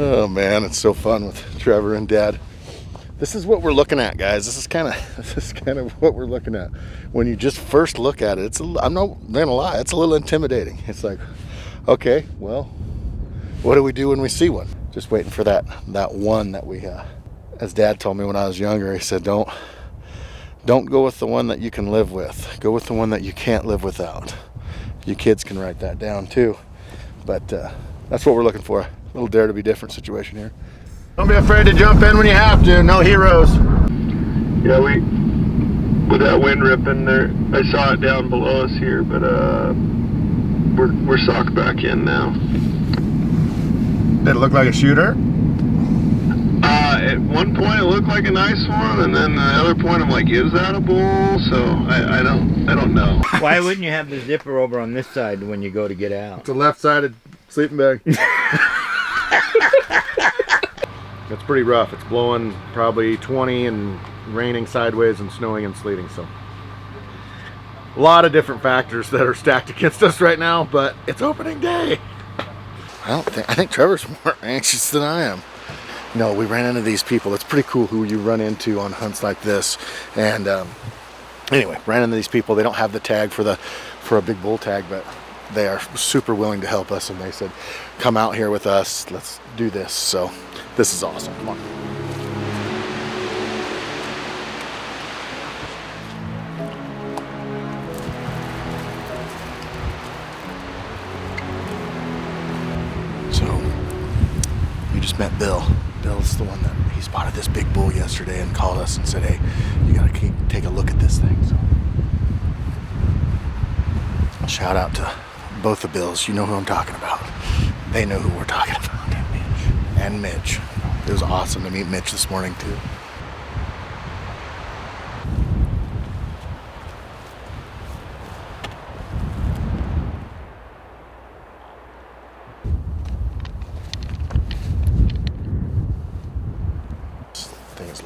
Oh man, it's so fun with Trevor and Dad. This is what we're looking at, guys. This is kind of what we're looking at. When you just first look at it, I'm not gonna lie, it's a little intimidating. It's like, okay, well, what do we do when we see one? Just waiting for that one that we, as Dad told me when I was younger, he said, don't go with the one that you can live with. Go with the one that you can't live without. You kids can write that down too. But that's what we're looking for. A little dare to be different situation here. Don't be afraid to jump in when you have to. No heroes. Yeah, with that wind ripping there, I saw it down below us here, but we're socked back in now. Did it look like a shooter? At one point it looked like a nice one, and then the other point I'm like, is that a bull? So I don't know. Why wouldn't you have the zipper over on this side when you go to get out? It's a left-sided sleeping bag. It's pretty rough. It's blowing probably 20 and raining sideways and snowing and sleeting. So a lot of different factors that are stacked against us right now, but it's opening day. I think Trevor's more anxious than I am. No, we ran into these people. It's pretty cool who you run into on hunts like this. And anyway, ran into these people. They don't have the tag for a big bull tag, but they are super willing to help us. And they said, come out here with us. Let's do this. So this is awesome. Come on. So we just met Bill. Bill's the one that he spotted this big bull yesterday and called us and said, hey, you gotta take a look at this thing. So shout out to both the Bills. You know who I'm talking about. They know who we're talking about. And Mitch. It was awesome to meet Mitch this morning too.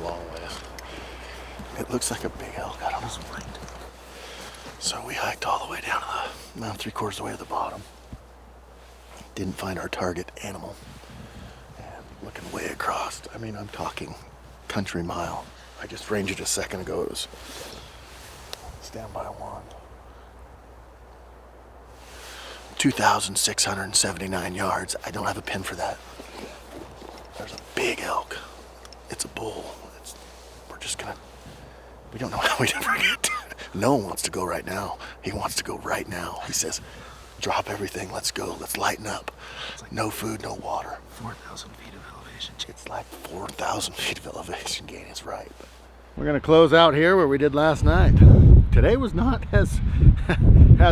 Long ways. It looks like a big elk. I don't know. So we hiked all the way down to the mountain, 3/4 of the way to the bottom. Didn't find our target animal. And looking way across, I mean, I'm talking country mile. I just ranged it a second ago. It was stand by one. 2,679 yards. I don't have a pin for that. There's a big elk. It's a bull. We don't know how we'd ever get to it. No one wants to go right now. He wants to go right now. He says, drop everything, let's go, let's lighten up. It's like no food, no water. 4,000 feet of elevation. It's like 4,000 feet of elevation gain is right. We're gonna close out here where we did last night. Today was not as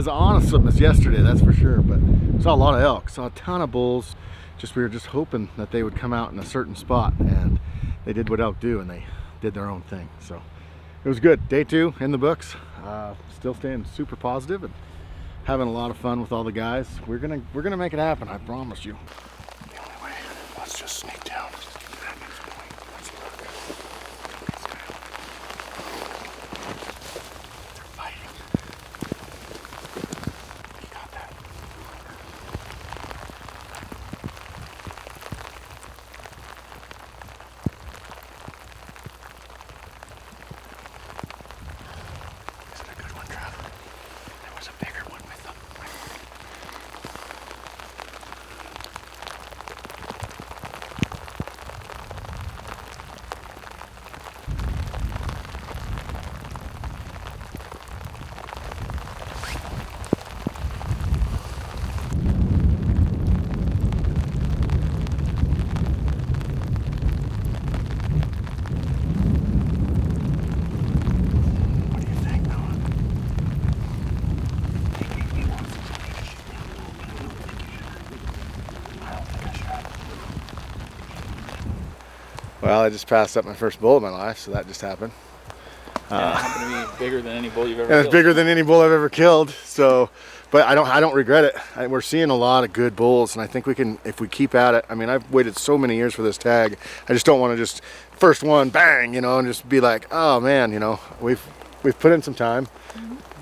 awesome as yesterday, that's for sure, but saw a lot of elk, saw a ton of bulls. We were just hoping that they would come out in a certain spot, and they did what elk do, and they did their own thing. So it was good. Day 2 in the books. Still staying super positive and having a lot of fun with all the guys. We're gonna make it happen, I promise you. The only way, let's just sneak down. Well, I just passed up my first bull of my life, so that just happened. Yeah, it happened to be bigger than any bull you've ever and killed. It's bigger than any bull I've ever killed. So, but I don't regret it. We're seeing a lot of good bulls, and I think we can, if we keep at it. I mean, I've waited so many years for this tag. I just don't want to just first one bang, you know, and just be like, oh man, you know, we've put in some time,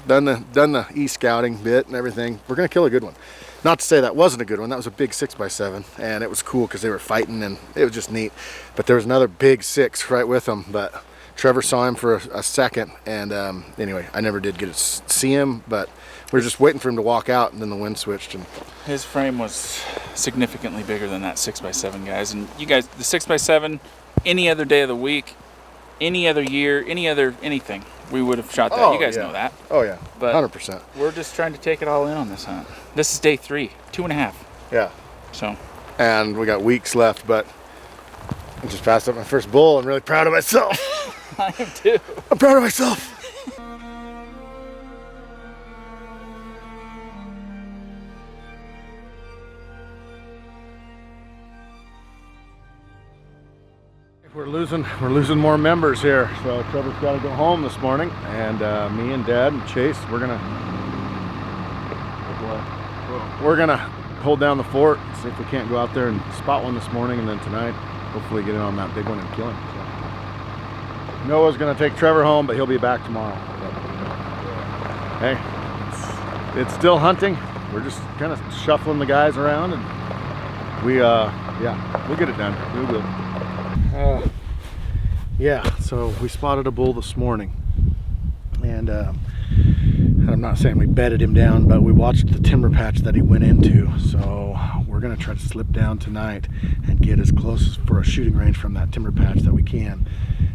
done the e-scouting bit and everything. We're gonna kill a good one. Not to say that wasn't a good one. That was a big 6x7, and it was cool because they were fighting, and it was just neat. But there was another big 6 right with them, but Trevor saw him for a second, and anyway, I never did get to see him, but we were just waiting for him to walk out, and then the wind switched. And His frame was significantly bigger than that 6x7, guys. And you guys, the 6x7, any other day of the week, any other year, anything, we would have shot that. Oh, you guys yeah. know that. Oh yeah, But 100%. we're just trying to take it all in on this hunt. This is day 3, 2.5. Yeah. So And we got weeks left, but I just passed up my first bull. I'm really proud of myself. I am too. I'm proud of myself. We're losing more members here. So Trevor's got to go home this morning, and me and Dad and Chase, we're gonna hold down the fort, see if we can't go out there and spot one this morning, and then tonight hopefully get in on that big one and kill him. So Noah's gonna take Trevor home, but he'll be back tomorrow. Hey, it's still hunting. We're just kind of shuffling the guys around, and yeah, we'll get it done. We will. Yeah, so we spotted a bull this morning, and I'm not saying we bedded him down, but we watched the timber patch that he went into. So we're gonna try to slip down tonight and get as close for a shooting range from that timber patch that we can,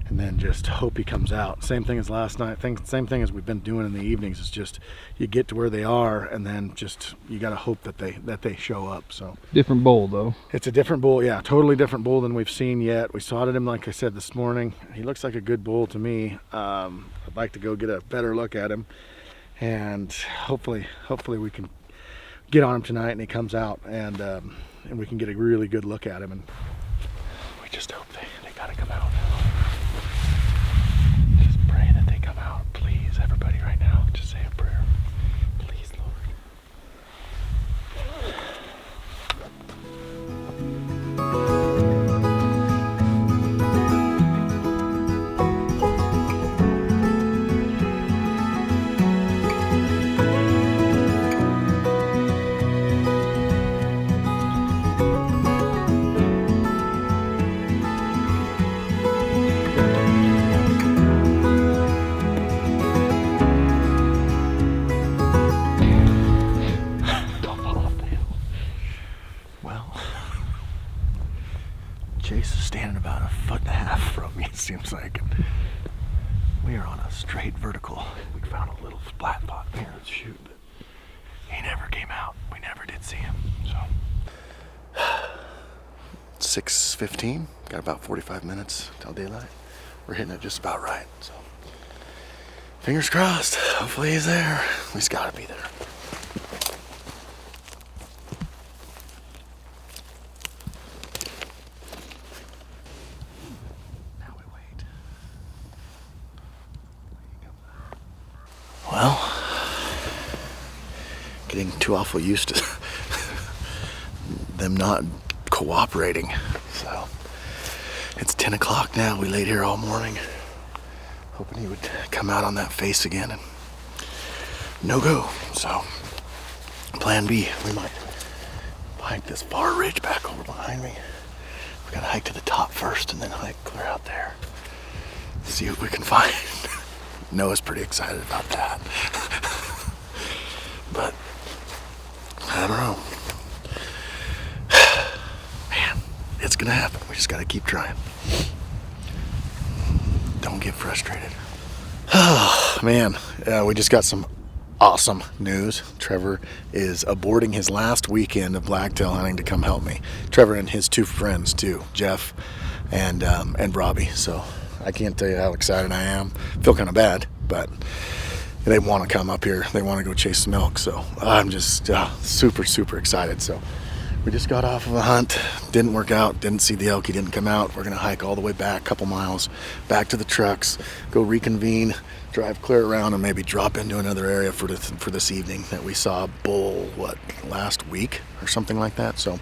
and then just hope he comes out. Same thing as last night. Same thing as we've been doing in the evenings. It's just you get to where they are, and then just you gotta hope that they show up. So Different bull though. it's a different bull, yeah, totally different bull than we've seen yet. We spotted him, like I said, this morning. He looks like a good bull to me. I'd like to go get a better look at him, and hopefully we can get on him tonight and he comes out, and we can get a really good look at him, and we just hope they gotta come out. Just pray that they come out, please, everybody, right now. Just say a prayer. Please, Lord. Chase is standing about 1.5 feet from me, it seems like. We are on a straight vertical. We found a little flat spot here to shoot, but he never came out. We never did see him. So 6:15, got about 45 minutes till daylight. We're hitting it just about right. So fingers crossed. Hopefully he's there. He's got to be there. Well, getting too awful used to them not cooperating. So it's 10 o'clock now. We laid here all morning, hoping he would come out on that face again, and no go. So plan B, we might hike this far ridge back over behind me. We gotta hike to the top first and then hike clear out there. See what we can find. Noah's pretty excited about that. But I don't know. Man, it's gonna happen. We just gotta keep trying. Don't get frustrated. Oh man, we just got some awesome news. Trevor is aborting his last weekend of blacktail hunting to come help me. Trevor and his 2 friends too, Jeff and Robbie. So I can't tell you how excited I am. Feel kind of bad, but they want to come up here. They want to go chase some elk. So I'm just super excited. So we just got off of a hunt. Didn't work out. Didn't see the elk. He didn't come out. We're going to hike all the way back, a couple miles, back to the trucks, go reconvene, drive clear around, and maybe drop into another area for this evening that we saw a bull, last week or something like that. So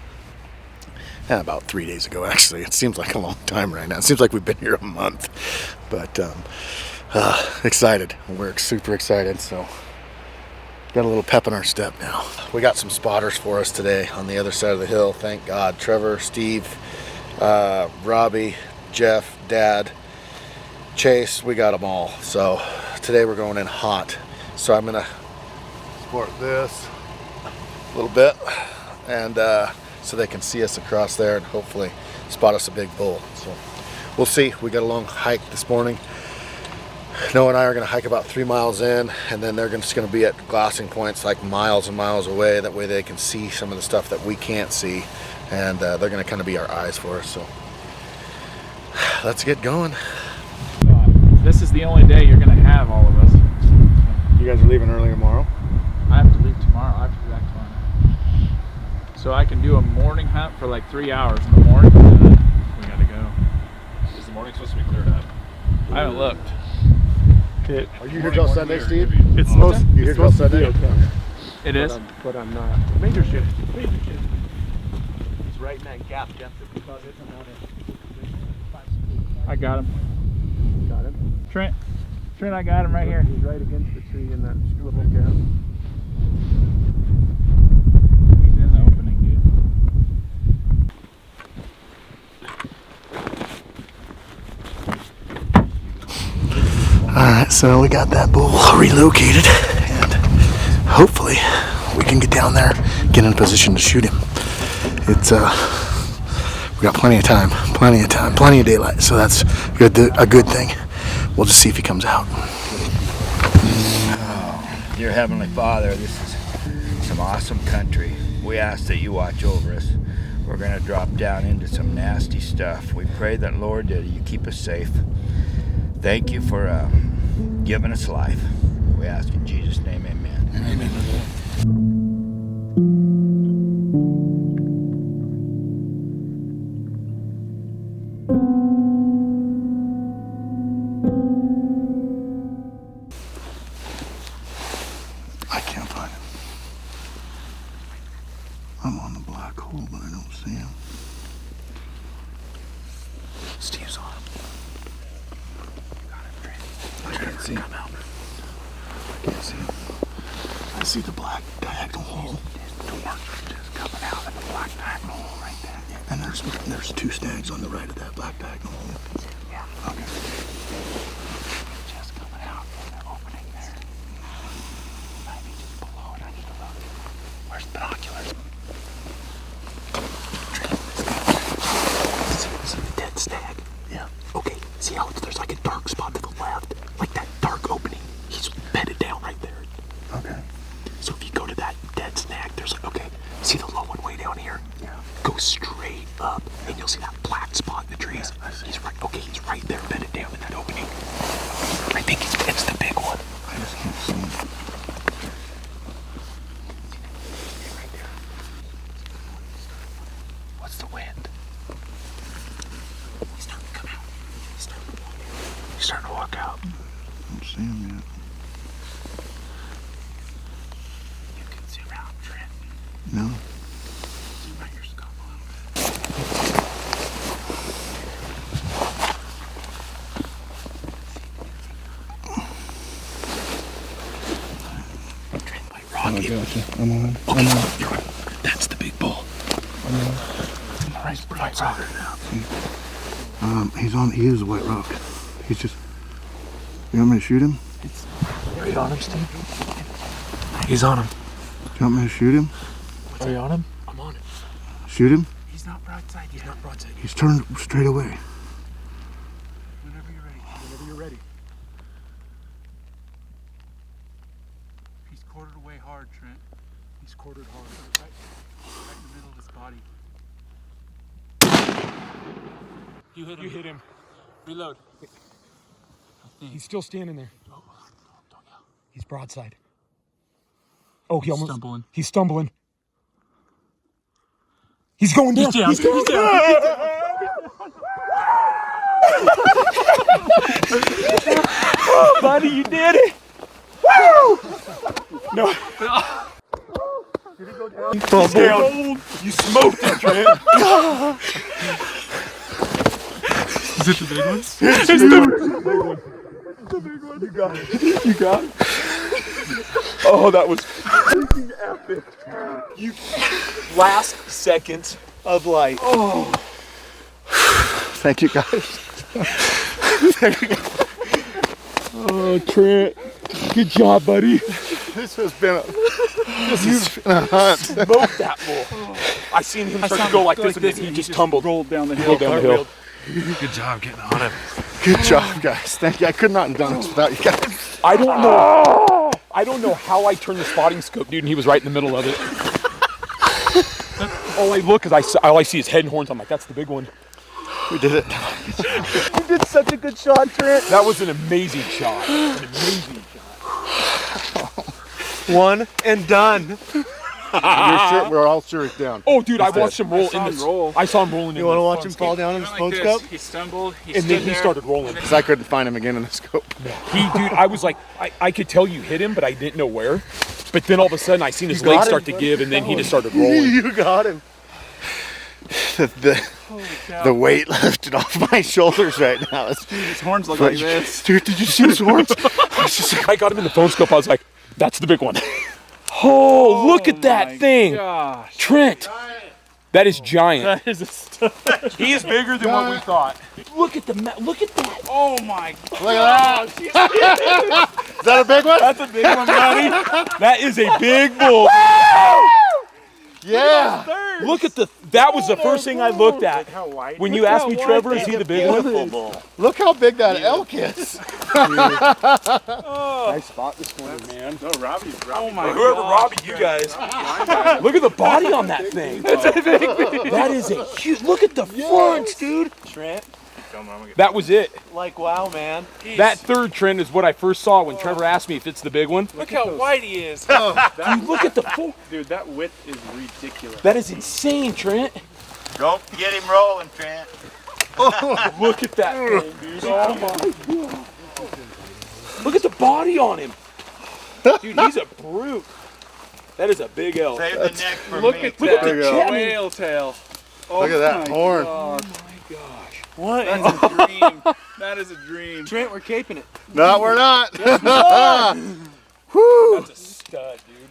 about 3 days ago, actually. It seems like a long time right now. It seems like we've been here a month. But excited. We're super excited. So Got a little pep in our step now. We got some spotters for us today on the other side of the hill. Thank God. Trevor, Steve, Robbie, Jeff, Dad, Chase, we got them all. So today we're going in hot. So I'm gonna sport this a little bit, and so they can see us across there and hopefully spot us a big bull. So we'll see. We got a long hike this morning. Noah and I are going to hike about 3 miles in, and then they're just going to be at glassing points like miles and miles away. That way they can see some of the stuff that we can't see, and they're going to kind of be our eyes for us. So let's get going. This is the only day you're going to have all of us. You guys are leaving early tomorrow? I have to leave tomorrow. I have to be back tomorrow. So I can do a morning hunt for like 3 hours in the morning, and then we got to go. Is the morning supposed to be cleared up? I haven't looked. Are you here till Sunday, Steve? It's supposed. You here till Sunday? It is? But I'm not. Major shift. It's right in that gap depth that we thought it out I got him. in. Got him. Trent, I got him right here. He's right against the tree in that little gap. He's in the opening, dude. Alright, so we got that bull relocated, and hopefully we can get down there, get in a position to shoot him. It's we got plenty of time, plenty of daylight, so that's a good thing. We'll just see if he comes out. Oh, dear Heavenly Father, this is some awesome country. We ask that you watch over us. We're going to drop down into some nasty stuff. We pray that, Lord, that you keep us safe. Thank you for giving us life. We ask in Jesus' name, amen. Amen. I can't find him. I'm on the black hole, but I don't see him. Steve's on him. I can't see him. I can't see him. I see the black diagonal hole. His door just coming out of the black diagonal hole right there. Yeah. And there's 2 stags on the right of that black diagonal hole. Yeah. Okay. Just coming out from the opening there. Maybe just below it. I need to look. Where's the binoculars? See the dead stag? Yeah. Okay. See how there's like a dark spot to the left? Like that dark opening. He's bedded down right there. Okay. So if you go to that dead snag, there's like, okay, see the low one way down here? Yeah. Go straight up, and you'll see that black spot in the trees. Yeah, I see. He's right, okay, he's right there bedded down in that opening. I think it's the big one. I just can't see him. Right there. What's the wind? He's starting to come out. He's starting to walk out. I don't see him yet. You can zoom out, Trent. No. Zoom out your scope a little bit. Trent, my rock. I gotcha. I'm on. Okay, I'm on. You're on. That's the big bull. I'm on. Right rock. He's on. He is a white rock. He's just. You want me to shoot him? Are you on him, Steve? He's on him. Do you want me to shoot him? Are you on him? I'm on him. Shoot him? He's not broadside yet. He's not broadside yet. He's turned straight away. Whenever you're ready. Whenever you're ready. He's quartered away hard, Trent. He's quartered hard. Right in the middle of his body. You hit him. Reload. He's still standing there. He's broadside. Oh, he's stumbling. He's stumbling. He's going down. He's down. Oh, buddy, you did it. Woo! No. Did he go down? He's down. You smoked it, Trent. Is it the big one? It's the big one. You got it. You got it. Oh, that was freaking epic. You last seconds of light. Oh. Thank you guys. Thank you guys. Oh, Trent. Good job, buddy. This has been a hunt. Smoked that bull. I seen him start to go like this, and then he just tumbled. Rolled down the hill. Good job getting on him. Good job, guys. Thank you. I could not have done this without you guys. I don't know how I turned the spotting scope, dude, and he was right in the middle of it. All I look is all I see is head and horns. I'm like, that's the big one. We did it. You did such a good shot, Trent. That was an amazing shot. An amazing shot. One and done. We're all serious down. Oh, dude, I watched him roll in this. I saw him rolling. You want to watch him fall down in the phone scope? He stumbled. And then he started rolling. Because I couldn't find him again in the scope. Dude, I was like, I could tell you hit him, but I didn't know where. But then all of a sudden, I seen his legs start to give, and then he just started rolling. You got him. The weight lifted off my shoulders right now. His horns look like this. Dude, did you see his horns? I got him in the phone scope. I was like, that's the big one. Oh, look at that thing. Gosh. Trent. That is giant. That is a stud. He is bigger than what we thought. Look at look at that. Oh my God. Look at that. Is that a big one? That's a big one, buddy. That is a big bull. Yeah. Look at that was the first thing I looked at. When you asked me, Trevor, is he the big one? Look how big that elk is. Nice spot this morning, man. No, Robbie. Oh my God. Whoever robbed you guys. Look at the body on that thing. That is a huge. Look at the fronts, dude. Trent, That was it. like, wow, man. That third trend is what I first saw when Trevor asked me if it's the big one. Look how wide he is. Dude, look at the Dude, that width is ridiculous. That is insane, Trent. Don't get him rolling, Trent. Look at that thing, dude. Oh my God. Look at the body on him. Dude, he's a brute. That is a big elk. Save the neck for Look me. at Look at that the chat. whale tail. Look at that horn. Oh my gosh. What? That's a dream. That is a dream. Trent, we're caping it. No, we're not. That's a stud, dude.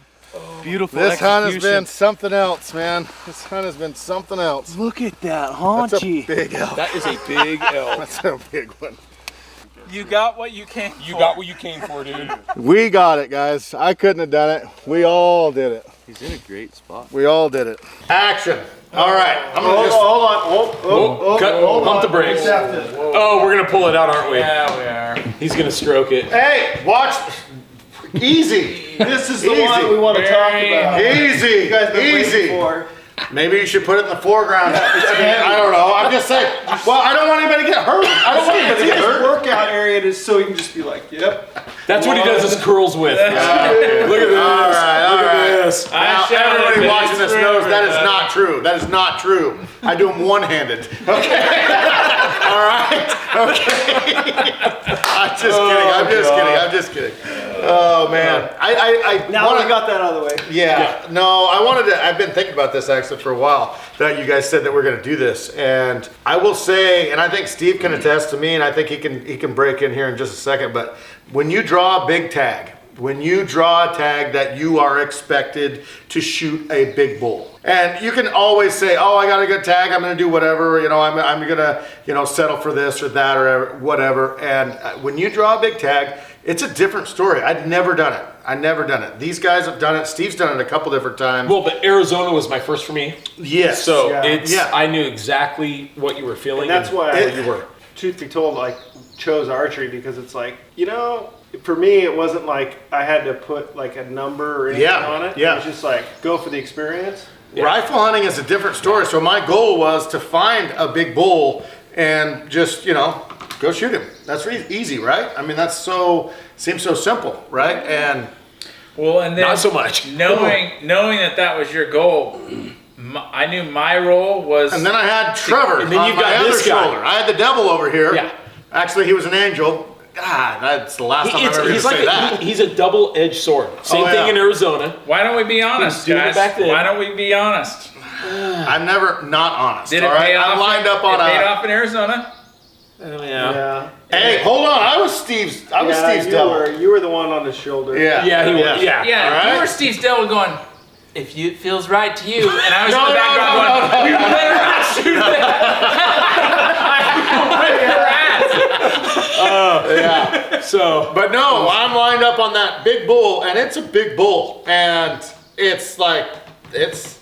Beautiful This hunt has execution. been something else, man. This hunt has been something else. Look at that That's a haunchy. big elk. That is a big elk. That's a big one. You got what you came for. You got what you came for, dude. We got it, guys. I couldn't have done it. We all did it. He's in a great spot. We all did it. Action. All right. I'm gonna just. Hold on. Pump the brakes. Oh, we're gonna pull it out, aren't we? Yeah, we are. He's gonna stroke it. Hey, watch. Easy. This is the one we want to talk about. Easy. You guys been Easy. waiting for. Maybe you should put it in the foreground. I mean, I don't know. I'm just saying. Well, I don't want anybody to get hurt. I don't want anybody to get hurt. Workout area is so you can just be like, yep. That's what he does his curls with. Look at this. All right. Look at this. Now, everybody watching this knows that is not true. That is not true. I do them one-handed. Okay. All right. Okay. I'm just kidding. Oh man. Now we got that out of the way. Yeah. No, I've been thinking about this actually for a while, that you guys said that we're going to do this. And I will say, and I think Steve can attest to me, and I think he can break in here in just a second, but when you draw a big tag, when you draw a tag that you are expected to shoot a big bull, and you can always say, oh, I got a good tag, I'm going to do whatever, I'm going to, settle for this or that or whatever. And when you draw a big tag, it's a different story. I'd never done it. These guys have done it. Steve's done it a couple different times. Well, but Arizona was my first for me. Yes. So Yeah. I knew exactly what you were feeling. And that's why where you were. Truth be told, chose archery because it's for me, it wasn't like I had to put like a number or anything on it. Yeah. It was just like, go for the experience. Yeah. Rifle hunting is a different story. So my goal was to find a big bull and just, go shoot him. That's easy, right? I mean, seems so simple, right? And Well, and then Not so much. knowing that was your goal, I knew my role was. then I had Trevor And then on you've my got other this guy. shoulder. I had the devil over here. Yeah. Actually, he was an angel. God, that's the last time I've ever heard you say that. He's a double-edged sword. Same thing in Arizona. Why don't we be honest, doing it guys? back then. Why don't we be honest? I'm never not honest. Did it all right? pay off? I'm lined up on it paid off in Arizona. Yeah. Hey, hold on. I was Steve's devil. You were the one on the shoulder. Yeah. Yeah, he was. Yeah. Yeah, All right. you were Steve's devil going, if it feels right to you. And I was in the background going, you better not shoot that. Yeah. So, But no, I'm lined up on that big bull, and it's a big bull, and it's like, it's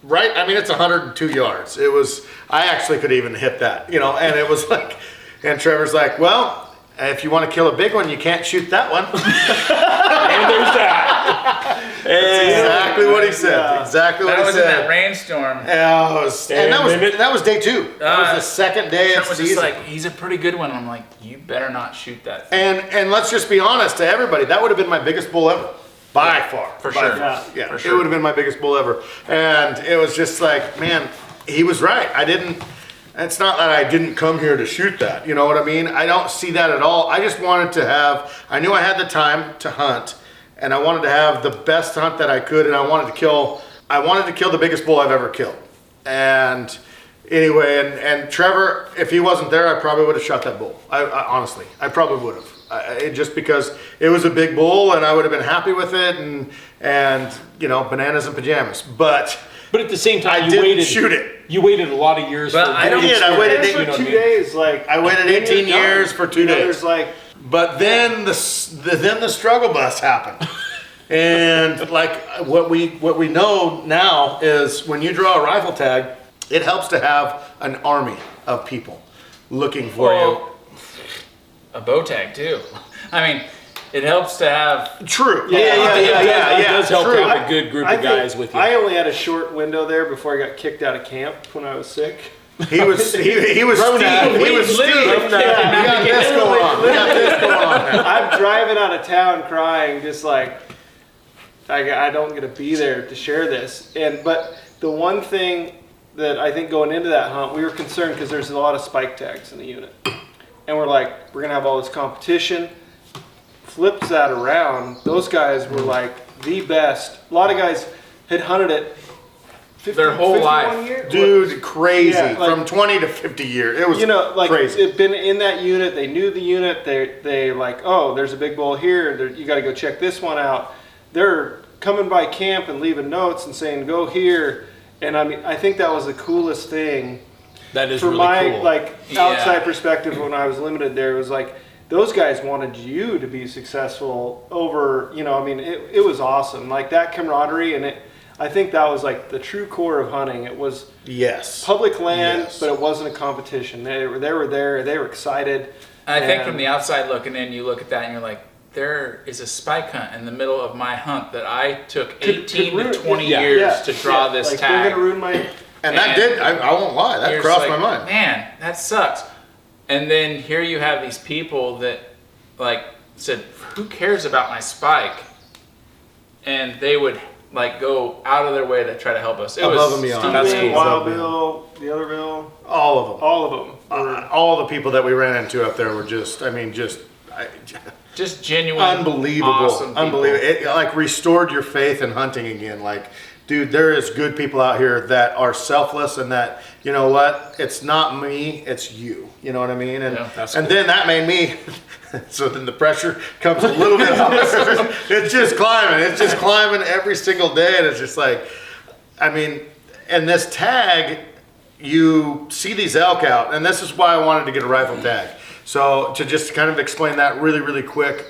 right. I mean, it's 102 yards. It was. I actually could even hit that, you know. And it was like, and Trevor's like, well, if you want to kill a big one, you can't shoot that one. and there's that. That's exactly what he said. Yeah. Exactly what That he was in said. that rainstorm. Yeah, that was day 2. That was the second day Trent of was season. just like, he's a pretty good one. I'm like, you better not shoot that thing. And let's just be honest to everybody, that would have been my biggest bull ever. By far. For By sure. far. Yeah, For it sure. would have been my biggest bull ever. And it was just like, man, he was right. It's not that I didn't come here to shoot that. You know what I mean? I don't see that at all. I just wanted to I knew I had the time to hunt, and I wanted to have the best hunt that I could, and I wanted to kill the biggest bull I've ever killed. And anyway, and Trevor, if he wasn't there, I probably would have shot that bull. I honestly, I probably would have. Just because it was a big bull, and I would have been happy with it, and you know, bananas and pajamas. But at the same time, I you didn't waited. shoot it. You waited a lot of years. But for I don't- good I waited experience, For you know 2 what I mean? days, like I waited then 18 you're done. years for 2 You know, days. There's like But then the struggle bus happened, and like what we know now is when you draw a rifle tag, it helps to have an army of people looking for Well, a bow tag too. I mean, it helps to have. you. True. It does help true. to have a good group of guys with you. I only had a short window there before I got kicked out of camp when I was sick. He was Steve. He was Steve. literally We got this going on. We got this going on. I'm driving out of town crying, just like I don't get to be there to share this. But the one thing that I think going into that hunt, we were concerned because there's a lot of spike tags in the unit, and we're like, we're gonna have all this competition. Flips that around, those guys were like the best. A lot of guys had hunted it 50, Their whole 51 life. years. Dude, crazy. Yeah, like- From 20 to 50 years. It was Like crazy. it'd been in that unit. They knew the unit. They like, oh, there's a big bull here. You got to go check this one out. They're coming by camp and leaving notes and saying go here. And I mean, I think that was the coolest thing That is for really my cool. outside perspective when I was limited there. It was like those guys wanted you to be successful over. I mean, it was awesome. Like that camaraderie and it. I think that was like the true core of hunting. It was Yes. public land, Yes. but it wasn't a competition. They were there. They were excited. I think And- from the outside looking in, you look at that and you're like, there is a spike hunt in the middle of my hunt that I took 18 ruin- to 20 yeah, years yeah, to draw yeah. this like, tag. They're gonna ruin my. And that And did, I won't lie, that You're crossed just my like, mind. Man, that sucks. And then here you have these people that like said, who cares about my spike? And they would like go out of their way to try to help us. It Above was and beyond. That's Steven, cool. Wild Bill, the other Bill, All of them. all of them. were- All the people that we ran into up there were just Just genuine, unbelievable. awesome people. Unbelievable. It like restored your faith in hunting again. Like, dude, there is good people out here that are selfless and that, you know what, it's not me, it's you. You know what I mean? And Yeah, that's and then that made me, so then the pressure comes a little bit higher. It's just climbing every single day. And it's just like, I mean, and this tag, you see these elk out, and this is why I wanted to get a rifle tag. So to just kind of explain that really, really quick,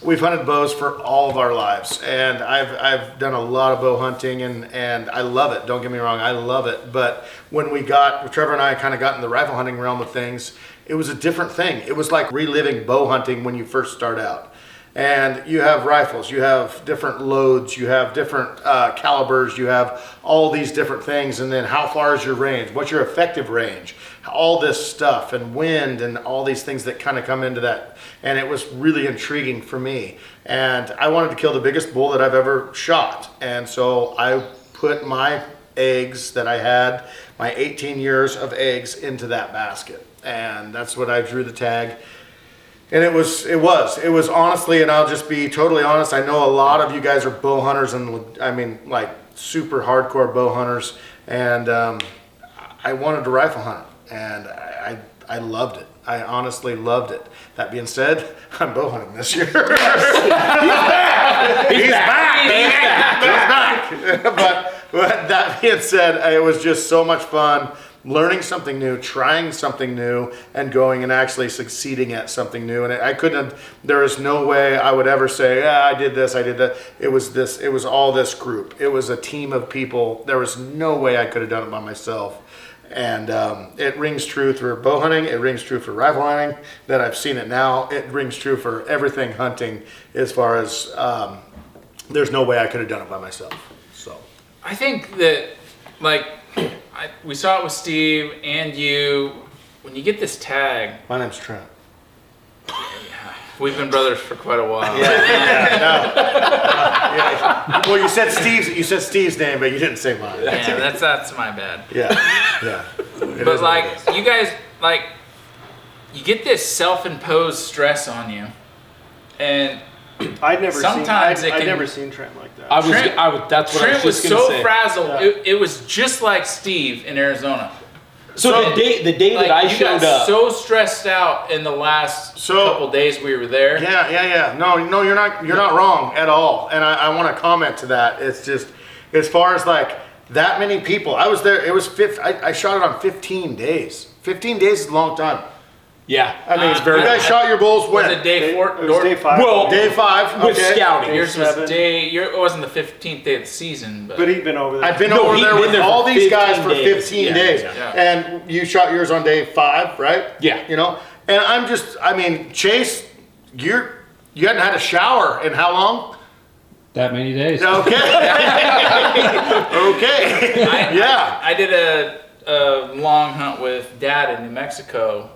we've hunted bows for all of our lives, and I've done a lot of bow hunting, and I love it. Don't get me wrong, I love it. But when Trevor and I kind of got in the rifle hunting realm of things, it was a different thing. It was like reliving bow hunting when you first start out. And you have rifles, you have different loads, you have different calibers, you have all these different things, and then how far is your range? What's your effective range? All this stuff, and wind, and all these things that kind of come into that. And it was really intriguing for me. And I wanted to kill the biggest bull that I've ever shot. And so I put my eggs that I had, my 18 years of eggs, into that basket. And that's what I drew the tag. And it was honestly, and I'll just be totally honest, I know a lot of you guys are bow hunters, and I mean like super hardcore bow hunters, and I wanted to rifle hunt it. and I loved it. I honestly loved it. That being said, I'm bow hunting this year. He's back. But that being said, it was just so much fun. Learning something new, trying something new, and going and actually succeeding at something new. And I couldn't, there is no way I would ever say, yeah, I did this, I did that. It was all this group. It was a team of people. There was no way I could have done it by myself. And it rings true for bow hunting. It rings true for rifle hunting, that I've seen it now. It rings true for everything hunting, as far as there's no way I could have done it by myself. So I think that, like, we saw it with Steve and you. When you get this tag, my name's Trent. We've been brothers for quite a while. Yeah. Well, you said Steve's name, but you didn't say mine. Yeah, that's my bad. Yeah. But like, you guys, like, you get this self-imposed stress on you, and I'd never sometimes I'd never seen Trent like that. That's what I Trent was was just gonna so say. frazzled. Yeah. It was just like Steve in Arizona. So the day Like, that I you showed got up, so stressed out in the last couple days we were there. Yeah. No, you're not wrong at all. And I want to comment to that. It's just, as far as like that many people, I was there. It was I shot it on 15 days. 15 days is a long time. yeah, I mean, very you guys shot your bulls when? Was it day 4? It was day 5. Well, Day 5. with Okay. scouting. Yours was 7. it wasn't the 15th day of the season, but But he'd been over there. I've been No, over he'd there been with there all for these guys for 15 15 days. days. Yeah. And you shot yours on day 5, right? Yeah. You know? And Chase, you hadn't had a shower in how long? That many days. Okay. Okay. Yeah. I did a long hunt with Dad in New Mexico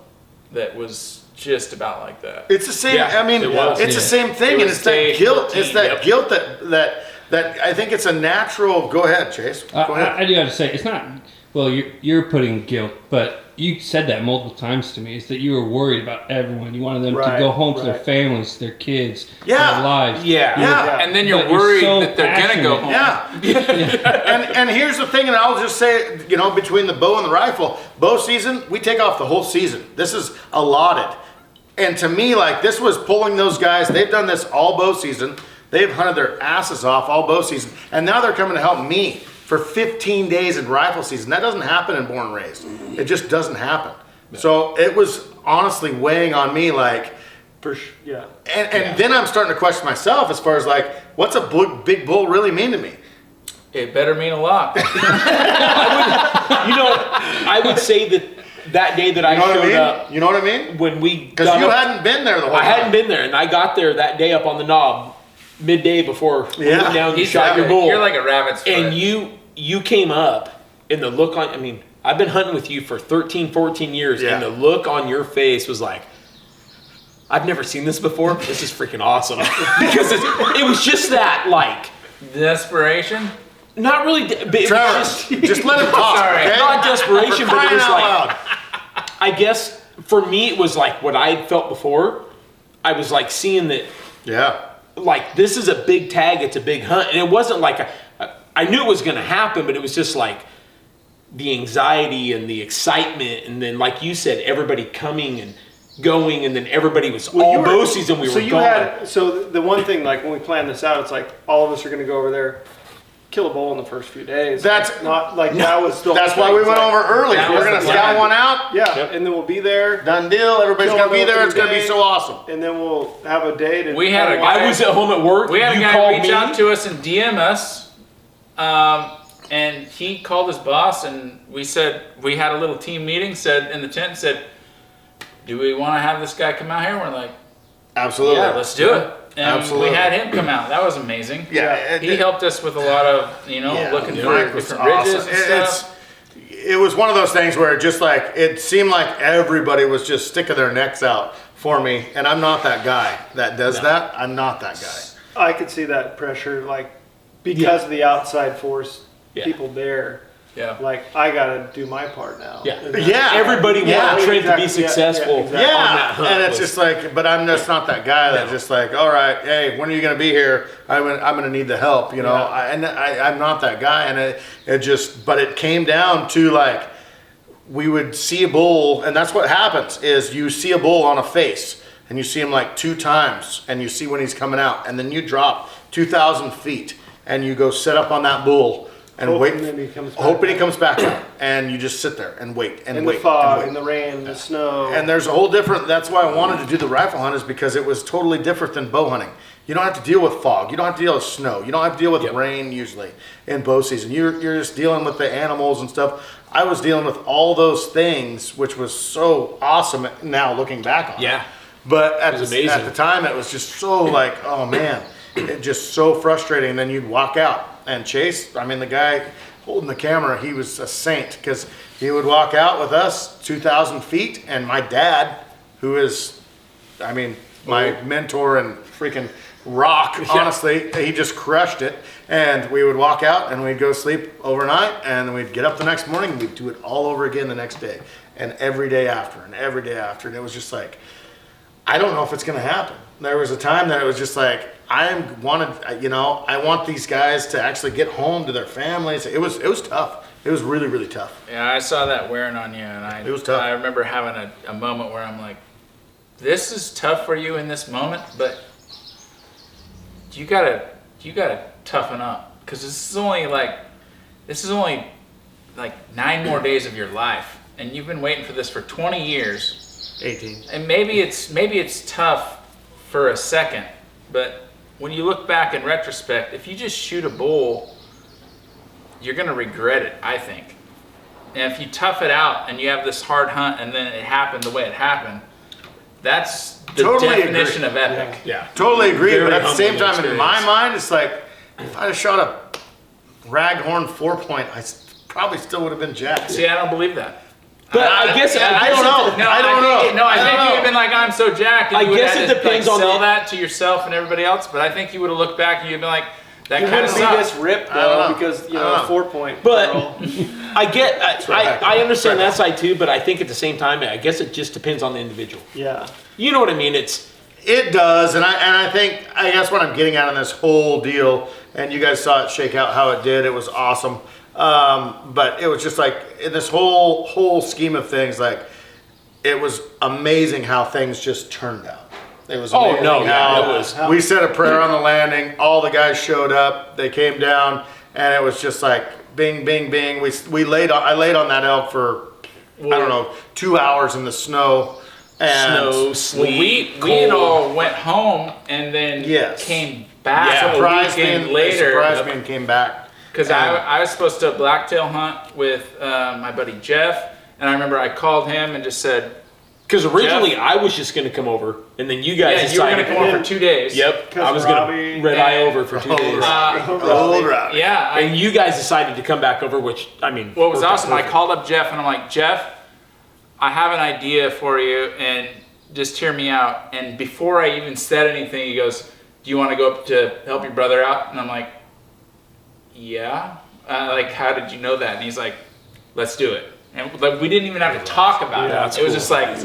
that was just about like that. It's the same. Yeah, I mean, it was. it's the same thing, It and was it's that day guilt. 14, It's that yep. guilt that I think it's a natural. Go ahead, Chase. Go ahead. I do have to say, it's not, well, you're putting guilt, but you said that multiple times to me, is that you were worried about everyone. You wanted them to Right, go home to their right. families, their kids, Yeah. their lives. Yeah. Yeah. And then you're But you're worried so that they're gonna go passionate. home. Yeah. and here's the thing, and I'll just say, between the bow and the rifle, bow season, we take off the whole season. This is allotted. And to me, like, this was pulling those guys. They've done this all bow season. They've hunted their asses off all bow season. And now they're coming to help me for 15 days in rifle season. That doesn't happen in Born and Raised. It just doesn't happen. So it was honestly weighing on me, like, Yeah. and then I'm starting to question myself as far as like, what's a big bull really mean to me? It better mean a lot. I would say that day that I showed up, You know what I mean? when we Because got you up- hadn't been there the whole I time. hadn't been there, and I got there that day up on the knob, midday before we Yeah. went down and He's shot like your bull. You're like a rabbit's foot. And you came up, and the look on, I mean, I've been hunting with you for 13, 14 years, Yeah. and the look on your face was like, I've never seen this before. This is freaking awesome. Because it was just that, like, Desperation. not really, but it Trevor, was just let him talk, Sorry. okay? not desperation, For but it crying was out like, loud. I guess for me, it was like what I had felt before. I was like seeing that, Yeah. like, this is a big tag, it's a big hunt. And it wasn't like, I knew it was going to happen, but it was just like the anxiety and the excitement. And then, like you said, everybody coming and going, and then everybody was all bow season. We were going. So the one thing, like when we planned this out, it's like all of us are going to go over there, kill a bull in the first few days. That's not like that was still. That's why we went over early. That We're was gonna the scout plan. one out. Yeah, and then we'll be there, Done deal. Everybody's Kill gonna be it there. over It's gonna be day. so awesome. and then we'll have a date. And We had a guy- I was at home at work. We had you a guy called reach me. out to us and DM us, and he called his boss, and we said, we had a little team meeting, said in the tent, said, do we want to have this guy come out here? We're like, Absolutely. yeah, let's do it. And Absolutely. we had him come out. That was amazing. Yeah. He helped us with a lot of, looking for Mike was different ridges awesome. and stuff. It was one of those things where it seemed like everybody was just sticking their necks out for me, and I'm not that guy that does that. I'm not that guy. I could see that pressure, like because of the outside force, Yeah. people there. Yeah. Like I gotta do my part now. Yeah. Yeah. Everybody Yeah. wanted Trent to be Exactly. Yeah, successful. yeah, exactly. on that Yeah, hunt and it's was- just like, but I'm just not that guy that's just like, all right, hey, when are you gonna be here? I'm gonna need the help, you know. Yeah. I'm not that guy, and it just, but it came down to like, we would see a bull, and that's what happens is you see a bull on a face, and you see him like 2 times, and you see when he's coming out, and then you drop 2,000 feet, and you go set up on that bull and Hoping wait, that he comes back hoping he out. comes back out, and you just sit there and wait and In wait the fog, and in wait. the rain, the snow. And there's a whole different, that's why I wanted to do the rifle hunt, is because it was totally different than bow hunting. You don't have to deal with fog. You don't have to deal with snow. You don't have to deal with rain usually in bow season. You're just dealing with the animals and stuff. I was dealing with all those things, which was so awesome now looking back on it. Yeah. But at was the, amazing. at the time, it was just so like, oh man, it just so frustrating. And then you'd walk out and Chase, I mean, the guy holding the camera, he was a saint because he would walk out with us 2,000 feet. And my dad, who is, I mean, my mentor and freaking rock, honestly, he just crushed it. And we would walk out and we'd go sleep overnight and we'd get up the next morning and we'd do it all over again the next day and every day after and every day after. And it was just like, I don't know if it's going to happen. There was a time that it was just like, I want these guys to actually get home to their families. It was tough. It was really, really tough. Yeah, I saw that wearing on you, and It was tough. I remember having a moment where I'm like, this is tough for you in this moment, but you gotta toughen up, because this is only like 9 more days of your life, and you've been waiting for this for 20 years. 18. And maybe it's tough for a second, but when you look back in retrospect, if you just shoot a bull, you're gonna regret it, I think. And if you tough it out and you have this hard hunt and then it happened the way it happened, that's the Totally definition agree. of epic. Yeah. Totally agree, Very but at the same humbling time, in my experience. mind, it's like, if I'd have shot a raghorn 4-point, probably still would have been jacked. See, I don't believe that. But I guess I don't know. No, I don't know. I think you would have been like, I'm so jacked. And I you would guess have it had to, depends like, on sell the- that to yourself and everybody else. But I think you would have looked back and you'd been like, that You kind of wouldn't be sucks. this ripped I don't though know. because you I know don't know. 4-point. But girl. I understand that side too, but I think at the same time, I guess it just depends on the individual. Yeah. You know what I mean? It does, and I guess what I'm getting at in this whole deal, and you guys saw it shake out how it did. It was awesome, but it was just like in this whole scheme of things, like it was amazing how things just turned out. It was amazing how we said a prayer on the landing. All the guys showed up. They came down, and it was just like bing, bing, bing. I laid on that elk for I don't know 2 hours in the snow. And Snow, sleet, We had all went home and then Yes. came back a surprised me weekend and later. surprised me and came back. Because I was supposed to blacktail hunt with my buddy Jeff, and I remember I called him and just said, because originally Jeff? I was just going to come over, and then you guys yeah, you were going decided. to come over for 2 days. Yep, I was Robbie going to red eye and- over for 2 days. Old Robbie. Yeah, And you guys decided to come back over, which, I mean... what was worked out awesome, I perfect. called up Jeff and I'm like, Jeff, I have an idea for you and just hear me out. And before I even said anything, he goes, do you want to go up to help your brother out? And I'm like, yeah. Like, how did you know that? And he's like, let's do it. And like, we didn't even have to talk about Yeah, it. that's It was cool. just like,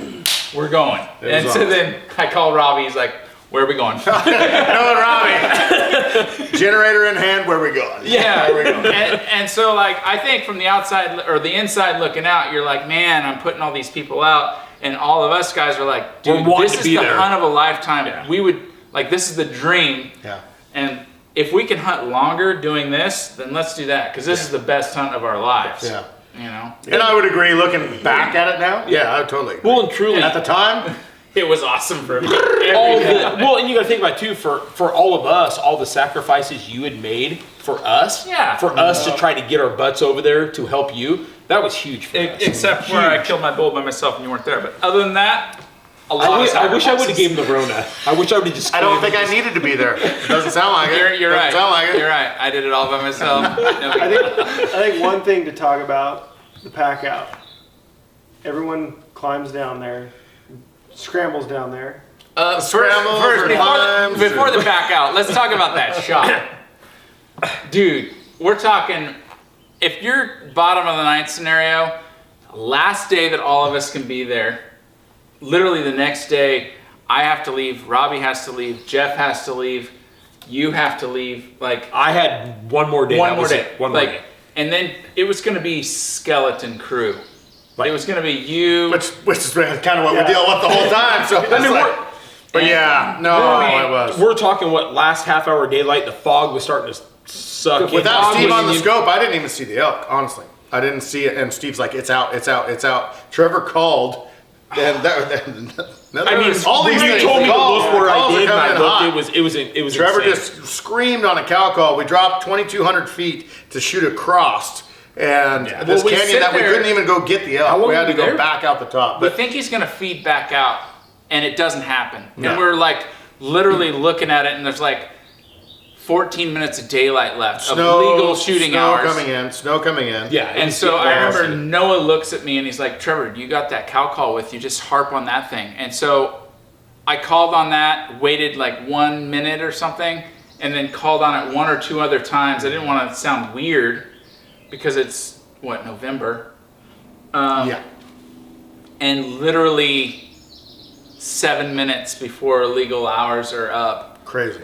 we're going. And was so awesome. then I called Robbie, he's like, where are we going? No, Robbie. Generator in hand, where we going? Yeah, and so like I think from the outside or the inside looking out, you're like, man, I'm putting all these people out, and all of us guys are like, dude, We're wanting this to is be the there. hunt of a lifetime. Yeah. We would like, this is the dream, Yeah. and if we can hunt longer doing this, then let's do that because this is the best hunt of our lives. Yeah. You know, And I would agree, looking back at it now, yeah, I would totally agree. Well, and truly... At the time, it was awesome for me. all and you got to think about too, for all of us, all the sacrifices you had made for us, Yeah. for us to try to get our butts over there to help you, that was huge for us. Except where I killed my bull by myself and you weren't there. But other than that, a lot I of wish I would have sacrifices. gave him the Rona. I wish I would have just. I don't think I needed to be there. It doesn't sound like it. You're Doesn't right. sound like it. You're right. I did it all by myself. No big deal. I think one thing to talk about, the pack out. Everyone climbs down there, scrambles down there. Scrambles or climbs before or- the back out, let's talk about that shot. Dude, we're talking, if you're bottom of the ninth scenario, last day that all of us can be there, literally the next day, I have to leave, Robbie has to leave, Jeff has to leave, you have to leave, like I had one more day. one That more was day. it. One more Like, day. and then it was gonna be skeleton crew. It was going to be you. Which is kind of what we deal with the whole time. So I mean, but yeah, no, it was. We're talking what last half hour daylight. The fog was starting to suck. Without Steve on the scope, I didn't even see the elk. Honestly, I didn't see it. And Steve's like, "It's out, it's out, it's out." Trevor called, and I mean, all these you things. told me to look where I did, and I hot. looked. It was. Trevor insane. just screamed on a cow call. We dropped 2,200 feet to shoot across, and this we canyon sit that we there- couldn't even go get the elk. We had to go back out the top. We But think he's going to feed back out, and it doesn't happen. No. And we're like literally looking at it, and there's like 14 minutes of daylight left of legal shooting hours. Snow coming in. Yeah, And so I remember Noah looks at me and he's like, "Trevor, you got that cow call with you, just harp on that thing." And so I called on that, waited like 1 minute or something, and then called on it one or two other times. I didn't want to sound weird because it's, November? And literally 7 minutes before legal hours are up. Crazy.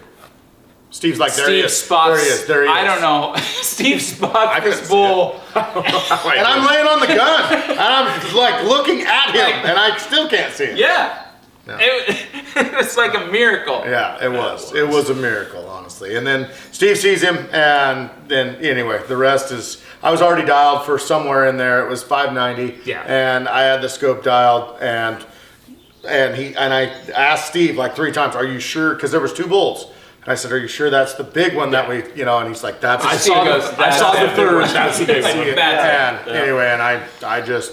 Steve's like, there he is. Spots, There he is. There he is. I don't know. Steve spots this bull. And I'm laying on the gun. And I'm like looking at him. And I still can't see him. Yeah. No. It's like a miracle. Yeah, it was. It was a miracle, honestly. And then Steve sees him. And then, anyway, the rest is, I was already dialed for somewhere in there. It was 590. Yeah. And I had the scope dialed. And I asked Steve like 3 times, "Are you sure?" Because there was 2 bulls. I said, "Are you sure that's the big one that we, and he's like, "That's." I saw the third. That's the big one. And anyway, and I just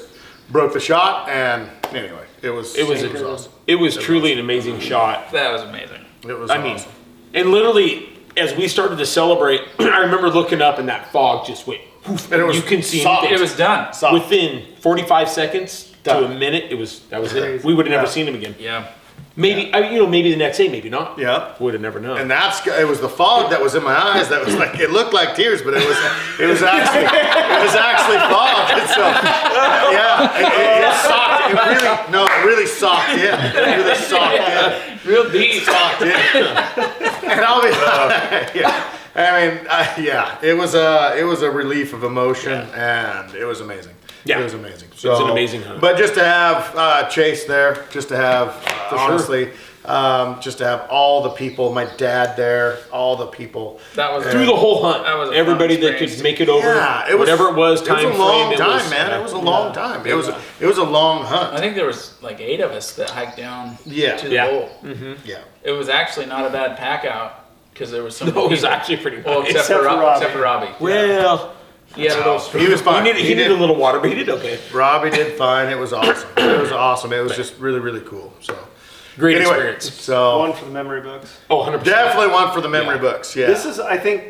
broke the shot, and anyway, it was awesome. It was truly an amazing shot. That was amazing. It was. I mean, and literally as we started to celebrate, I remember looking up and that fog just went. Poof, And it was you can see soft. anything. It was done. Within 45 seconds Done. to a minute. That was it. We would have never seen him again. Yeah. Maybe maybe the next day, maybe not. Yeah. Would have never known. And it was the fog that was in my eyes that was like, it looked like tears, but it was actually fog. And so, it socked. It really socked in. It really socked in. Real deep. Socked in. And I'll be it was a relief of emotion, and it was amazing. Yeah. It was amazing. It was an amazing hunt. But just to have Chase there, just to have, honestly, just to have all the people, my dad there, all the people. That was Through the whole hunt, That was a fun everybody that experience. could make it over, Yeah, whatever it was, time It was a frame. long time, man. It was a long time. It was a long I hunt. think there was like 8 of us that hiked down Yeah. to the Yeah. bowl. Yeah. It was actually not a bad pack out because there was some. No, it was people- actually pretty Well, nice. except for Robbie. Well, He had a little He was fine. he needed a little water, but he did okay. Robbie did fine. It was awesome. It was awesome. It was just really, really cool. So Great anyway, experience. So One for the memory books. Oh, 100%. definitely one for the memory books. Yeah. This is, I think,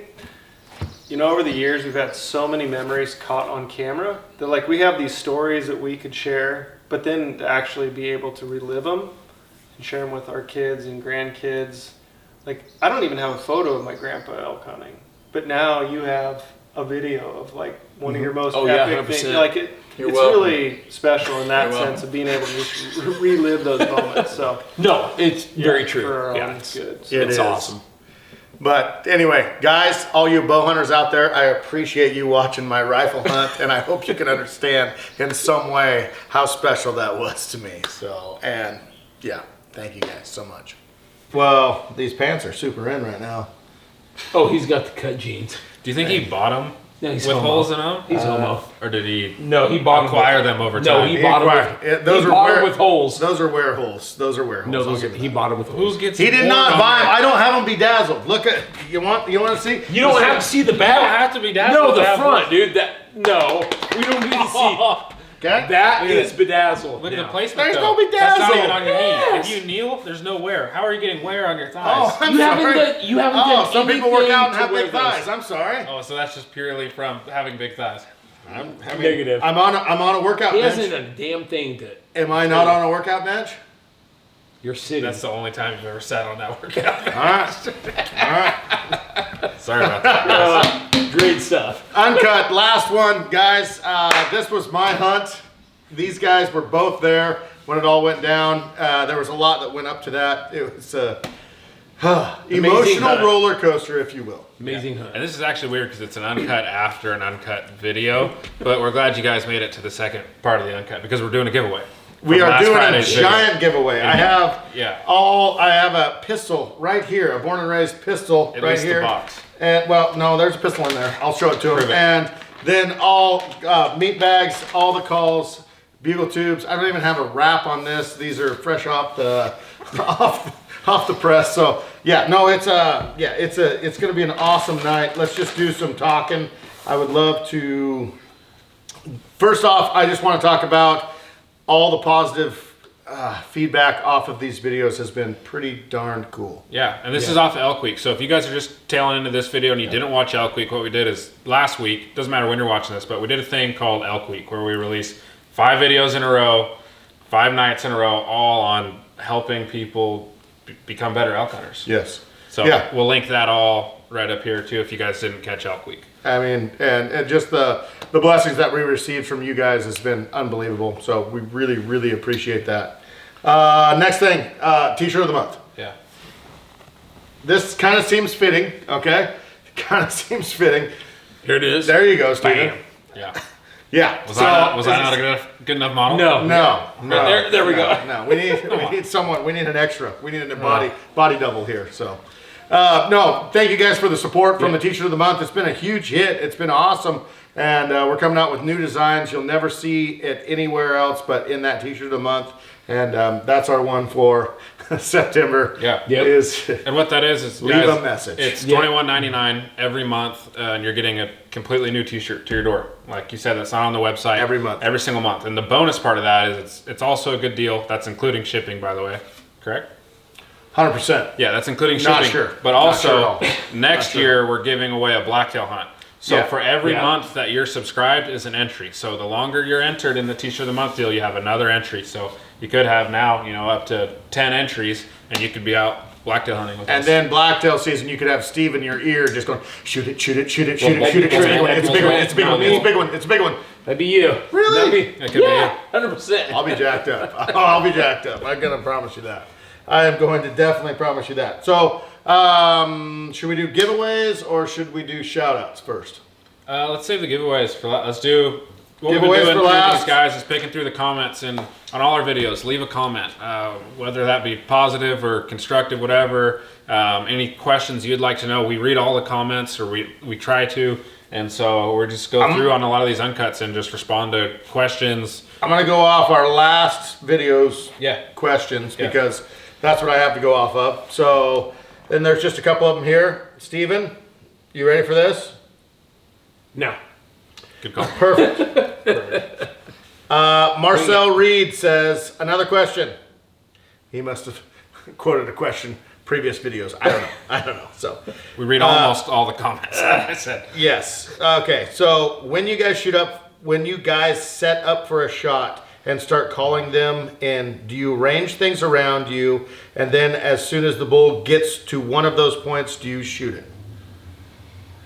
over the years we've had so many memories caught on camera that like we have these stories that we could share, but then to actually be able to relive them and share them with our kids and grandkids. Like I don't even have a photo of my grandpa elk hunting, but now you have a video of like one of your most Oh, yeah, epic 100%. things. Like You're it's welcome. really special in that You're welcome. sense of being able to just relive those moments. So No, it's very true. for our Yeah, own it's good. It it's is. awesome. But anyway, guys, all you bow hunters out there, I appreciate you watching my rifle hunt, and I hope you can understand in some way how special that was to me. So, and yeah, thank you guys so much. Well, these pants are super in right now. Oh, he's got the cut jeans. Do you think he bought them Yeah, he's with homo. holes in them? He's homo. Or did he No, he bought acquire them over No, time? he bought them with holes. Those are wear holes. Those are wear holes. No, I'll those give you he that. bought them with holes. Who gets He did worn not on buy them. there? I don't have them bedazzled. Look at you want to see? You don't have to see the They back. don't have to be dazzled. No, the to have front, dude. No, we don't need to see. Okay. That is bedazzled. Look at now. the placement. There's though. no That's not bedazzle. even on your knee. Yes. If you kneel, there's no wear. How are you getting wear on your thighs? Oh, I'm You sorry. haven't done Some people work anything out and to have wear big those. thighs. I'm sorry. Oh, so that's just purely from having big thighs. Negative. I'm on a workout He bench. hasn't done a damn thing to. Am I not on a workout bench? You're sitting. That's the only time you've ever sat on that workout. All right. Sorry about that. Great stuff. Uncut, last one, guys. This was my hunt. These guys were both there when it all went down. There was a lot that went up to that. It was Emotional hunt. roller coaster, if you will. Amazing hunt. And this is actually weird because it's an uncut after an uncut video, but we're glad you guys made it to the second part of the uncut because we're doing a giveaway. We from are last doing Friday's a video. giant giveaway. I have Yeah. I have a pistol right here, a born and raised pistol At right least here. the box. And well, no, there's a pistol in there. I'll show it to him. Prove it. And then all meat bags, all the calls, bugle tubes. I don't even have a wrap on this. These are fresh off the off the press. So yeah, no, it's gonna be an awesome night. Let's just do some talking. I would love to. First off, I just want to talk about all the positive feedback off of these videos has been pretty darn cool. Yeah, and this is off Elk Week. So if you guys are just tailing into this video and you didn't watch Elk Week, what we did is last week, doesn't matter when you're watching this, but we did a thing called Elk Week where we release 5 videos in a row, 5 nights in a row, all on helping people become better elk hunters. Yes. So Yeah. we'll link that all right up here too if you guys didn't catch Elk Week. I mean, and just the blessings that we received from you guys has been unbelievable. So we really, really appreciate that. Next thing, T-shirt of the month. Yeah. This kind of seems fitting, okay? Kind of seems fitting. Here it is. There you go, Steven. Bam. Yeah. Yeah. Was I not a good enough model? No. There we go. No, we need someone. We need an extra. We need a body double here. So, no, thank you guys for the support from the T-shirt of the month. It's been a huge hit. It's been awesome, and we're coming out with new designs. You'll never see it anywhere else, but in that T-shirt of the month, and that's our one for September. Yeah. Is And what that is leave guys, a message. It's $21.99 every month, and you're getting a completely new T-shirt to your door. Like you said, that's not on the website Every month. every single month. And the bonus part of that is it's also a good deal. That's including shipping, by the way. Correct? 100%. Yeah, that's including shipping. Not sure. But Not sure also, at all. next sure. year we're giving away a blacktail hunt. So Yeah. for every Yeah. month that you're subscribed is an entry. So the longer you're entered in the T-shirt of the month deal, you have another entry. So you could have now, up to 10 entries, and you could be out blacktail hunting with And us. then blacktail season, you could have Steve in your ear just going, shoot it, shoot it, shoot it, shoot it, shoot it, shoot it. It's a big one, it's a big one, it's a big one, it's a big one. That'd be you. Really? It could be you. 100%. I'll be jacked up. I'll be jacked up. I'm gonna promise you that. I am going to definitely promise you that. So, should we do giveaways or should we do shout outs first? Let's save the giveaways for last. Let's do what we've Giveaways been doing for through last. these guys is picking through the comments and on all our videos. Leave a comment, whether that be positive or constructive, whatever. Any questions you'd like to know, we read all the comments, or we try to, and so we're just go through on a lot of these uncuts and just respond to questions. I'm gonna go off our last video's Yeah. questions because that's what I have to go off of. So, then there's just a couple of them here. Steven, you ready for this? No. Good call. Perfect. Marcel Reed says, another question. He must have quoted a question previous videos. I don't know. So We read almost all the comments. Like I said. yes. Okay. So when you guys set up for a shot and start calling them in, do you arrange things around you? And then as soon as the bull gets to one of those points, do you shoot it?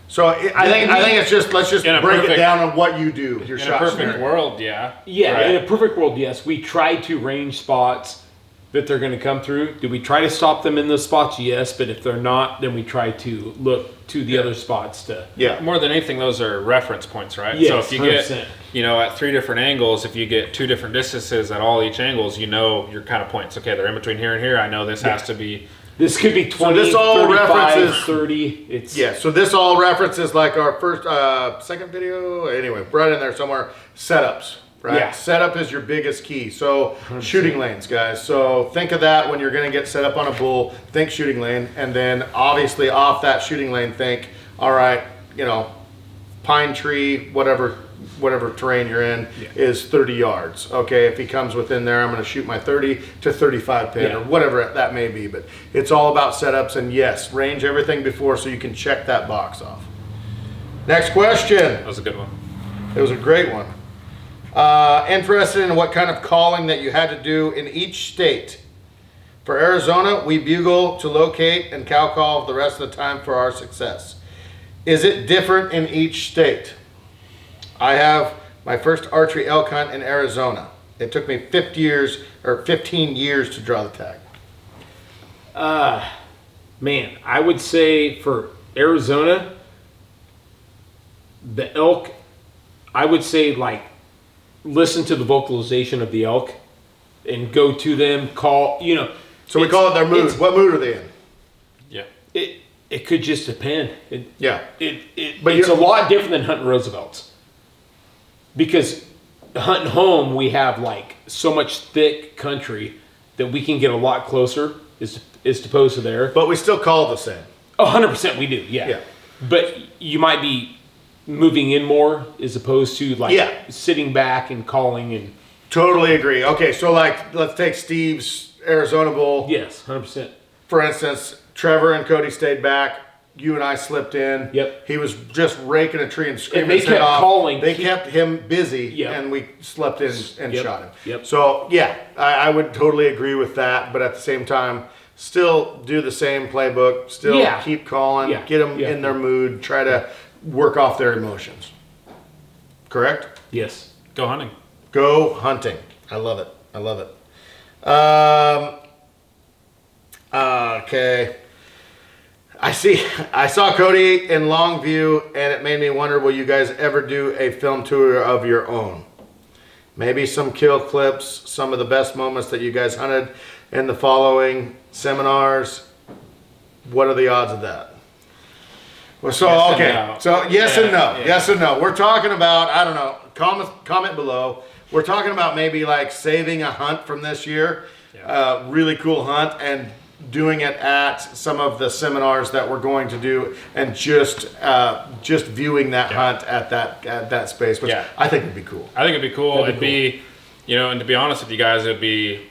So I think it's just, let's just In a break it perfect- down on what you do. Your In a shot perfect scenario. world, yeah. Yeah, Right. in a perfect world, yes. We try to range spots that they're going to come through. Do we try to stop them in those spots? Yes, but if they're not, then we try to look to the other spots to. Yeah. More than anything, those are reference points, right? Yes, so if you get, 100%. at 3 different angles, if you get 2 different distances at all each angles, your kind of points. Okay, they're in between here and here. I know this has to be. This could be 20, this all 35, references- 30. It's Yeah, so this all references like our first, second video. Anyway, right in there somewhere. Setups, right? Yeah. Setup is your biggest key. So shooting lanes, guys. So think of that when you're going to get set up on a bull. Think shooting lane, and then obviously off that shooting lane, think, all right, pine tree, whatever terrain you're in is 30 yards. Okay, if he comes within there, I'm going to shoot my 30 to 35 pin or whatever that may be. But it's all about setups, and yes, range everything before so you can check that box off. Next question. That was a good one. It was a great one. Interested in what kind of calling that you had to do in each state. For Arizona, we bugle to locate and cow call the rest of the time for our success. Is it different in each state? I have my first archery elk hunt in Arizona. It took me 15 years to draw the tag. Man, I would say for Arizona, the elk, I would say like listen to the vocalization of the elk and go to them, call, you know. So we call it their mood. What mood are they in? Yeah. It could just depend. Yeah. But it's a lot different than hunting Roosevelt's. Because hunting home, we have like so much thick country that we can get a lot closer as opposed to there. But we still call it the same. Oh, 100% we do, yeah. But you might be moving in more as opposed to like sitting back and calling and. Totally agree. Okay, so like let's take Steve's Arizona Bowl. Yes, 100%. For instance, Trevor and Cody stayed back. You and I slipped in. Yep. He was just raking a tree and screaming And they his head kept off. calling. They kept him busy, Yep. and we slept in and Yep. shot him. Yep. So yeah, I would totally agree with that. But at the same time, still do the same playbook. Still keep calling. Yeah. Get them Yeah. in their mood. Try to work off their emotions. Correct? Yes. Go hunting. Go hunting. I love it. I love it. Okay. I saw Cody in Longview, and it made me wonder, will you guys ever do a film tour of your own? Maybe some kill clips, some of the best moments that you guys hunted in the following seminars. What are the odds of that? Well, so, Yes and okay. no. So, yes and no. Yeah. Yes and no. We're talking about, I don't know, comment below. We're talking about maybe like saving a hunt from this year. Really cool hunt, and doing it at some of the seminars that we're going to do, and just viewing that hunt at that space, which I think would be cool. I think it'd be cool. It'd be, you know, and to be honest with you guys, it'd be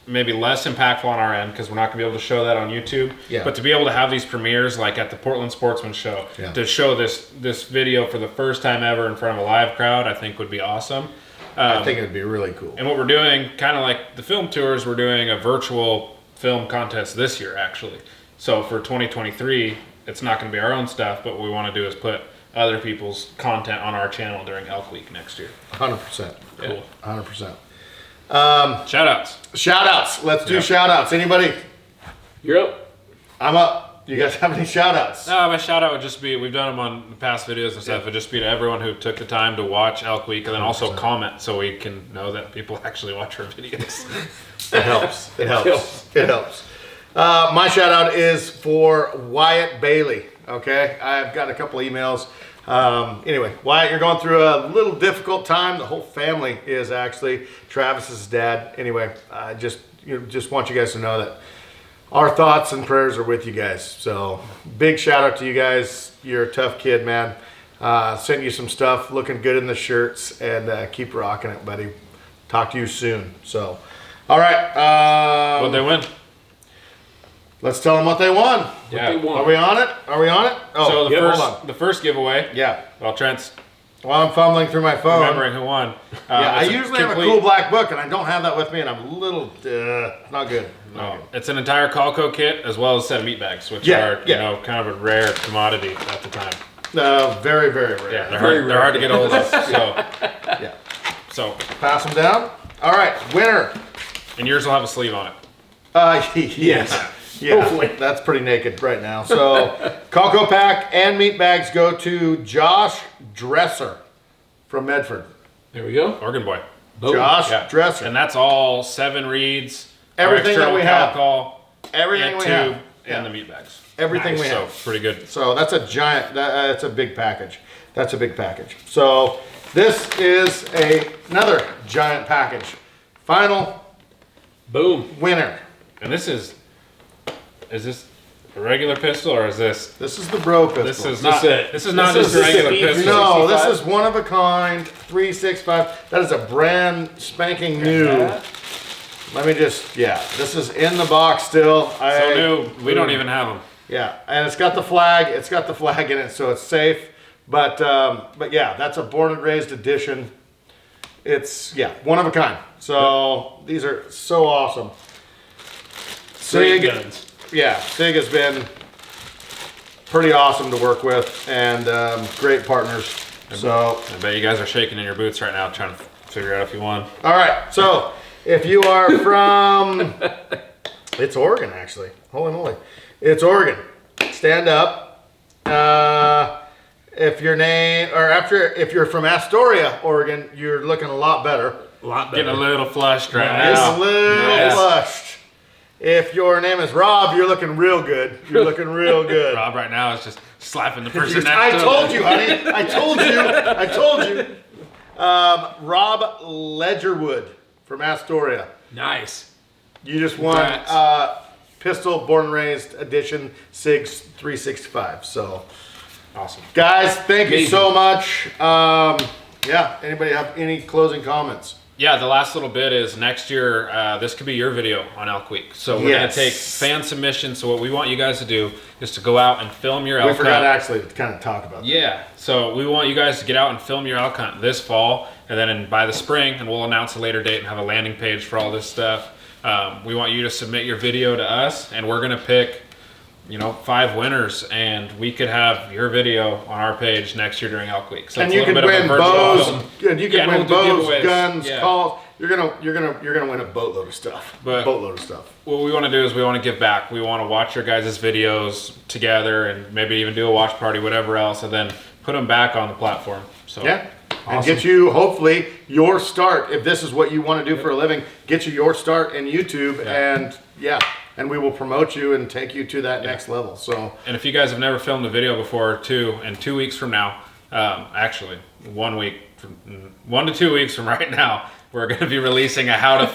maybe less impactful on our end because we're not gonna be able to show that on YouTube. Yeah. But to be able to have these premieres like at the Portland Sportsman Show, to show this video for the first time ever in front of a live crowd, I think would be awesome. I think it'd be really cool. And what we're doing, kind of like the film tours, we're doing a virtual film contest this year, actually. So for 2023, it's not going to be our own stuff, but what we want to do is put other people's content on our channel during Elk Week next year. 100%. Cool. 100%. Shout outs. Shout outs. Let's do shout outs. Anybody? You're up. I'm up. Do you guys have any shout outs? No, my shout out would just be, we've done them on the past videos and stuff, would just be to everyone who took the time to watch Elk Week, and then also comment so we can know that people actually watch our videos. It helps. It helps. It helps. My shout out is for Wyatt Bailey. Okay, I've got a couple emails. Anyway, Wyatt, you're going through a little difficult time. The whole family is actually. Travis's dad. Anyway, I just want you guys to know that our thoughts and prayers are with you guys. So big shout out to you guys. You're a tough kid, man. Sent you some stuff, looking good in the shirts, and keep rocking it, buddy. Talk to you soon. So, all right. What'd they win? Let's tell them what they won. Yeah. Are we on it? Are we on it? Oh, so the first giveaway. Yeah. Well, Trent's While I'm fumbling through my phone. remembering who won. I usually have a cool black book, and I don't have that with me, and I'm a little not good. It's an entire Calco kit as well as a set of meat bags, which are you know kind of a rare commodity at the time. Very, very rare. Yeah, they're hard to get hold of. So Yeah. so Pass them down. All right, winner. and yours will have a sleeve on it. Yes. Yeah, hopefully. That's pretty naked right now. So, Calco Pack and meat bags go to Josh Dresser from Medford. There we go. Oregon boy. Josh Yeah. Dresser. And that's all 7 reads. Everything that we have. Alcohol, Everything we tube, have. and the meat bags. Everything we So have. pretty good. So that's a giant, that's a big package. That's a big package. So this is another giant package. Final Boom. winner. And this is this a regular pistol or is this? This is the bro pistol. This is This not. is This is not this just is a regular the pistol. No, this 365? is one of a kind 365. That is a brand spanking new. Let me just, this is in the box still. So new. We don't even have them. Yeah, and it's got the flag. It's got the flag in it, so it's safe. But yeah, that's a born and raised edition. It's one of a kind. So these are so awesome. Great Sig, guns. Sig has been pretty awesome to work with, and great partners. So I bet you guys are shaking in your boots right now, trying to figure out if you won. all right, so if you are from It's Oregon, actually. Holy moly. It's Oregon. Stand up. If you're from Astoria, Oregon, you're looking a lot better. A lot better. Getting a little flushed right now. Just a little flushed. If your name is Rob, you're looking real good. You're looking real good. Rob right now is just slapping the person next to him. I told you, honey. I told you. Rob Ledgerwood from Astoria. Nice. You just won Pistol Born and Raised Edition SIGs 365. So, awesome. Guys, thank you so much. Yeah, anybody have any closing comments? Yeah, the last little bit is next year, this could be your video on Elk Week. So we're going to take fan submissions. So what we want you guys to do is to go out and film your elk hunt. We forgot actually to kind of talk about that. Yeah, so we want you guys to get out and film your elk hunt this fall, and then by the spring, and we'll announce a later date and have a landing page for all this stuff. We want you to submit your video to us, and we're going to pick 5 winners, and we could have your video on our page next year during Elk Week. So and you can win bows, and you can win bows, guns, calls. You're gonna win a boatload of stuff. What we want to do is we want to give back. We want to watch your guys' videos together, and maybe even do a watch party, whatever else, and then put them back on the platform. So yeah. Awesome. And get you, hopefully, your start. If this is what you want to do for a living, get you your start in YouTube, and we will promote you and take you to that next level. So, and if you guys have never filmed a video before, in 2 weeks from now, actually 1 week, 1 to 2 weeks from right now, we're going to be releasing a how to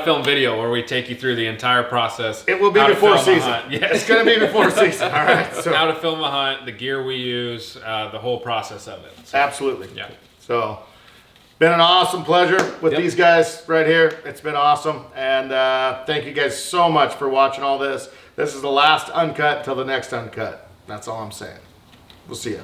film video where we take you through the entire process. It will be before season. Yeah, it's going to be before season. All right. So how to film a hunt, the gear we use, the whole process of it. So, absolutely. Yeah. So, been an awesome pleasure with these guys right here. It's been awesome, and thank you guys so much for watching all this. This is the last uncut until the next uncut. That's all I'm saying. We'll see you.